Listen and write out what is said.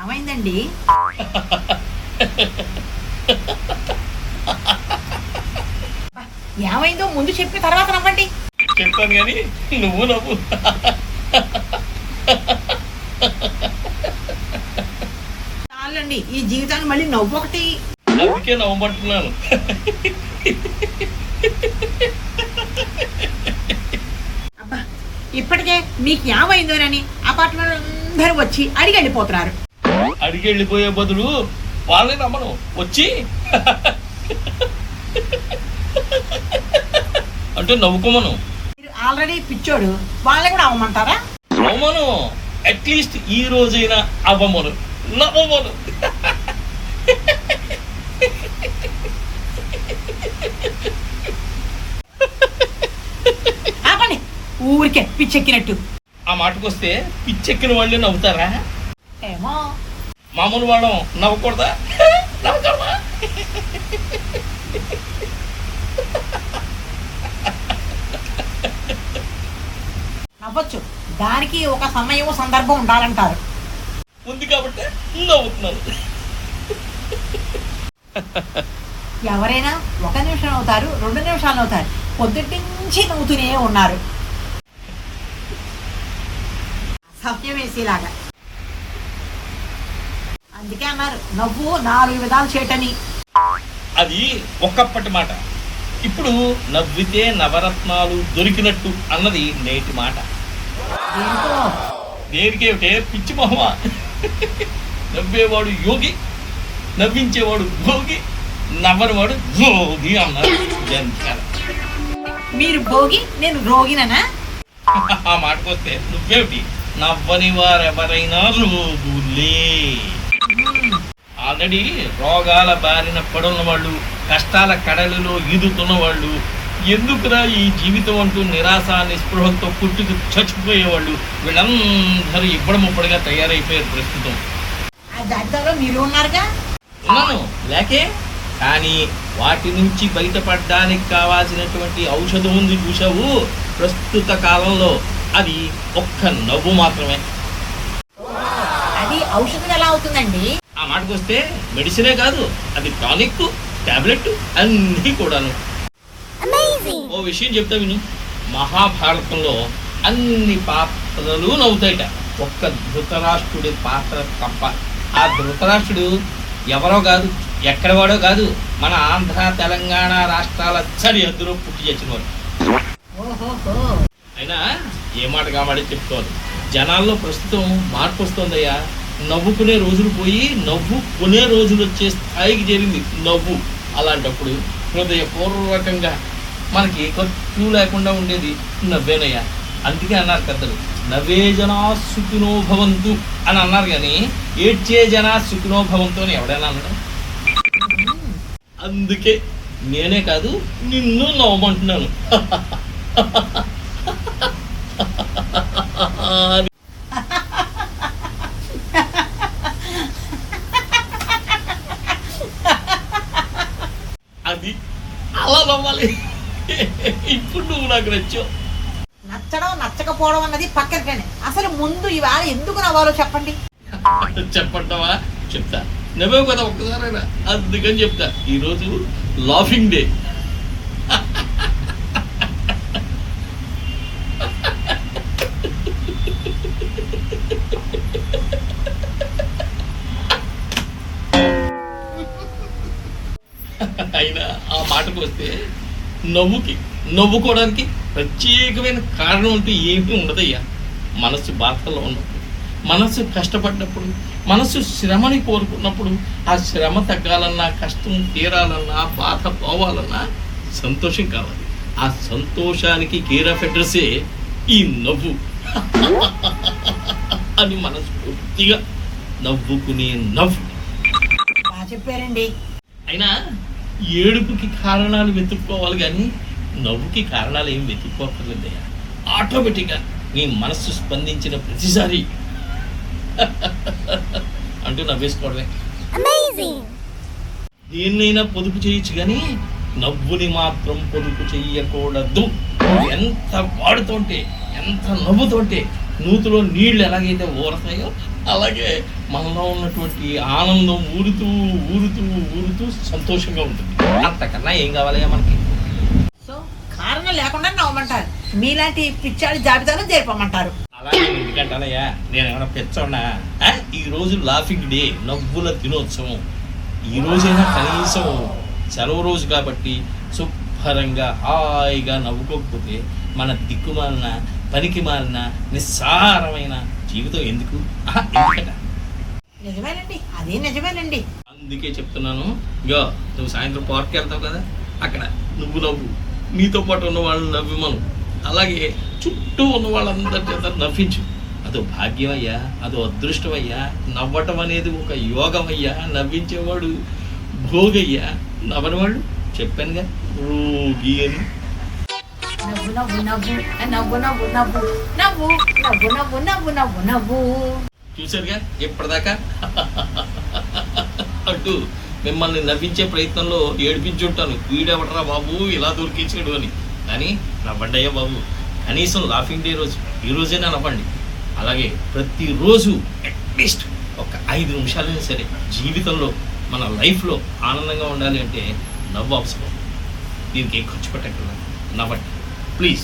ఏమైందండి? ఏమైందో ముందు చెప్పి తర్వాత నవ్వండి. చెప్తాను కానీ నువ్వు నవ్వు. చాలండి, ఈ జీవితాన్ని మళ్ళీ నవ్వు ఒకటి. అందుకే నవ్వమంటున్నాను. అబ్బా, ఇప్పటికే మీకు ఏమైందోనని అపార్ట్మెంట్ అందరూ వచ్చి అడిగి వెళ్ళిపోతున్నారు. అడిగి వెళ్ళిపోయే బదులు వాళ్ళే నమ్మను వచ్చి అంటే నవ్వుకోమను. మీరు ఆల్రెడీ పిచ్చోడు, వాళ్ళని కూడా అవ్వమంటారా? నవ్వమను, అట్లీస్ట్ ఈ రోజైనా అవ్వమను, నవ్వమను. ఆపండి, ఊరికే పిచ్చెక్కినట్టు. ఆ మాటకొస్తే పిచ్చెక్కిన వాళ్ళే నవ్వుతారా? ఏమో, మామూలు వాళ్ళం నవ్వకూడదా? నవ్వకూడదా? నవ్వచ్చు, దానికి ఒక సమయం సందర్భం ఉండాలంటారు. ఉంది కాబట్టి నవ్వుతున్నాను. ఎవరైనా 1 నిమిషం అవుతారు, 2 నిమిషాలు అవుతారు, పొద్దుటి నుంచి నవ్వుతూనే ఉన్నారు. అసహ్యం వేసేలాగా. అందుకే అన్నారు నవ్వు 4 విధాలు చేయటని. అది ఒకప్పటి మాట. ఇప్పుడు నవ్వితే నవరత్నాలు దొరికినట్టు అన్నది నేటి మాట. దేనికో దేనికేమిటే పిచ్చి మొహమా? నవ్వేవాడు యోగి, నవ్వించేవాడు భోగి, నవ్వనివాడు రోగి అన్నారు జంధ్యాల. మీరు భోగి, నేను రోగిననా? ఆ మాటకొస్తే నువ్వేమిటి? నవ్వని వారెవరైనా రోగులే. ఆల్రెడీ రోగాల బారిన పడున్న వాళ్ళు, కష్టాల కడలిలో ఈదుతున్న వాళ్ళు, ఎందుకురా ఈ జీవితం అంటూ నిరాశ నిస్పృహంతో పుట్టుకు చచ్చిపోయేవాళ్ళు, వీళ్ళందరూ ఇబ్బడి ముప్పడిగా తయారైపోయారు ప్రస్తుతం. ఆ జాబితాలో మీరు ఉన్నారుగా. ఉన్నాను లేకే, కానీ వాటి నుంచి బయటపడడానికి కావాల్సినటువంటి ఔషధం ఉంది చూసావు ప్రస్తుత కాలంలో, అది ఒక్క నవ్వు మాత్రమే. అది ఔషధం ఎలా అవుతుందండి? ఆ మాటకొస్తే మెడిసినే కాదు, అది టానిక్, టాబ్లెట్ అన్నీ కూడాను. ఓ విషయం చెప్తా విను. మహాభారతంలో అన్ని పాత్రలు నవ్వుతాయిట, ఒక్క ధృతరాష్ట్రుడి పాత్ర తప్ప. ఆ ధృతరాష్ట్రుడు ఎవరో కాదు, ఎక్కడవాడో కాదు, మన ఆంధ్ర తెలంగాణ రాష్ట్రాల సరిహద్దులో పుట్టి చచ్చినవాడు. ఓహోహో. అయినా ఏ మాట కావాడే చెప్పుకోవాలి. జనాల్లో ప్రస్తుతం మార్పు వస్తుందయ్యా. నవ్వుకునే రోజులు పోయి నవ్వుకునే రోజులు వచ్చే స్థాయికి చేరింది నవ్వు. అలాంటప్పుడు హృదయపూర్వకంగా మనకి ఖర్చు లేకుండా ఉండేది నవ్వేనయ్యా. అందుకే అన్నారు పెద్దలు, నవ్వే జనా సుఖినో భవంతు అని అన్నారు, కానీ ఏడ్చే జనా సుఖినో భవంతు అని ఎవడైనా అన్నాడు? అందుకే నేనే కాదు నిన్ను నవ్వమంటున్నాను. అది అలా నవ్వాలి. ఇప్పుడు నువ్వు నాకు నచ్చావు. నచ్చడం నచ్చకపోవడం అన్నది పక్కనే, అసలు ముందు ఇవాళ ఎందుకు నవ్వాలో చెప్పండి. చెప్పంటావా? చెప్తా. నవ్వేవు కదా ఒక్కసారైనా, అందుకని చెప్తా. ఈరోజు లాఫింగ్ డే. అయినా ఆ మాటకు వస్తే నవ్వుకోవడానికి ప్రత్యేకమైన కారణం అంటూ ఏమీ ఉండదయ్యా. మనసు బాధలో ఉన్నప్పుడు, మనసు కష్టపడినప్పుడు, మనసు శ్రమని కోరుకున్నప్పుడు, ఆ శ్రమ తగ్గాలన్నా, కష్టం తీరాలన్నా, బాధ పోవాలన్నా సంతోషం కావాలి. ఆ సంతోషానికి కేర్ ఆఫ్ అడ్రస్సే ఈ నవ్వు అని మనస్ఫూర్తిగా నవ్వుకునే నవ్వు. బాగా చెప్పారండి. అయినా ఏడుపుకి కారణాలు వెతుక్కోవాలి, కానీ నవ్వుకి కారణాలు ఏమి వెతుక్కోకర్లేదయ్యా. ఆటోమేటిక్గా నీ మనస్సు స్పందించిన ప్రతిసారి అంటూ నవ్వేసుకోవడమే. దేన్నైనా పొదుపు చేయొచ్చు, కానీ నవ్వుని మాత్రం పొదుపు చెయ్యకూడదు. నువ్వు ఎంత వాడుతుంటే, ఎంత నవ్వుతుంటే నూతిలో నీళ్లు ఎలాగైతే ఊరతాయో అలాగే మనలో ఉన్నటువంటి ఆనందం ఊరుతూ ఊరుతూ ఊరుతూ సంతోషంగా ఉంటుంది. అంతకన్నా ఏం కావాలయ్యా మనకి? సో కారణం లేకుండా నవ్వమంటారు, మీలాంటి పిచ్చాడి జాబితాలో చేర్పమంటారు. అలాగే ఎందుకంటానయ్యా, నేను ఏమైనా పెచ్చోన్నా? ఈ రోజు లాఫింగ్ డే, నవ్వుల దినోత్సవం. ఈ రోజైనా కనీసం సెలవు రోజు కాబట్టి శుభ్రంగా హాయిగా నవ్వుకోకపోతే మన దిక్కుమాలిన పనికి మాలిన నిస్సారమైన జీవితం ఎందుకు? ఎందుకట? నిజమేనండి, అదే నిజమేనండి. అందుకే చెప్తున్నాను, ఇగో నువ్వు సాయంత్రం పార్క్కి వెళ్తావు కదా, అక్కడ నువ్వు నవ్వు, నీతో పాటు ఉన్న వాళ్ళని నవ్విమను, అలాగే చుట్టూ ఉన్న వాళ్ళందరి చేత నవ్వించు. అదో భాగ్యం అయ్యా, అదో అదృష్టం అయ్యా. నవ్వటం అనేది ఒక యోగం అయ్యా. నవ్వించేవాడు భోగయ్యా, నవ్వనివాడు చెప్పానుగా రోగి అని. నవ్వు నవ్వు నవ్వు నవ్వు నవ్వు నవ్వు నవ్వు నవ్వు నవ్వు నవ్వు నవ్వు నవ్వు. చూసారుగా ఇప్పటిదాకా అంటూ మిమ్మల్ని నవ్వించే ప్రయత్నంలో ఏడిపించుంటాను. వీడెవడరా బాబు ఇలా దొరికించాడు అని. కానీ నవ్వండి బాబు, కనీసం లాఫింగ్ డే రోజు ఈ రోజైనా నవ్వండి. అలాగే ప్రతిరోజు అట్లీస్ట్ ఒక 5 నిమిషాలైనా సరే జీవితంలో మన లైఫ్లో ఆనందంగా ఉండాలి అంటే నవ్వు అవసరం. దీనికి ఏం ఖర్చు పెట్టకుండా నవ్వండి ప్లీజ్.